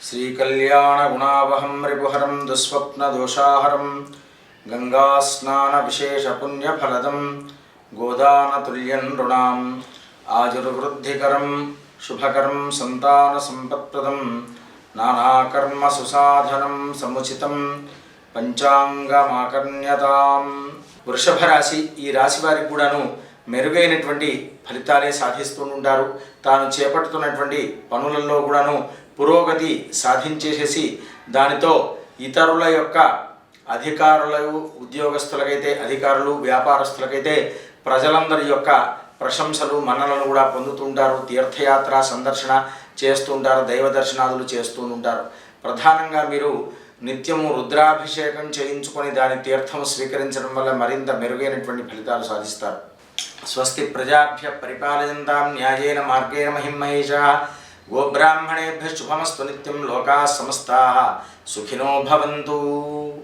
श्रीकल्याणगुणावहं रिपुहरं दुःस्वप्नदोषाहरं गंगास्नानविशेषपुण्यफलदं गोदानतुल्यं नृणाम् आजुर्वृद्धिकरं शुभकरं संतानसम्पत्प्रदं नानाकर्मसुसाधनं समुचितं పంచాంగమాకర్ణ్యతాం. వృషభ రాశి ఈ రాశి వారికి కూడాను మెరుగైనటువంటి ఫలితాలే సాధిస్తూ ఉంటారు. తాను చేపడుతున్నటువంటి పనులలో కూడాను పురోగతి సాధించేసేసి దానితో ఇతరుల యొక్క అధికారులు, ఉద్యోగస్తులకైతే అధికారులు, వ్యాపారస్తులకైతే ప్రజలందరి యొక్క ప్రశంసలు, మన్ననలు కూడా పొందుతుంటారు. తీర్థయాత్ర సందర్శన చేస్తుంటారు, దైవ దర్శనాదులు చేస్తూ ఉంటారు. ప్రధానంగా మీరు నిత్యము రుద్రాభిషేకం చేయించుకొని దాని తీర్థము స్వీకరించడం వల్ల మరింత మెరుగైనటువంటి ఫలితాలు సాధిస్తారు. స్వస్తి ప్రజాభ్య పరిపాలయంతాం న్యాయేన మార్గేణ మహిమహేషాః. గోబ్రాహ్మణేభ్యః శుభమస్తు నిత్యం. లోకాః సమస్తాః సుఖినో భవంతు.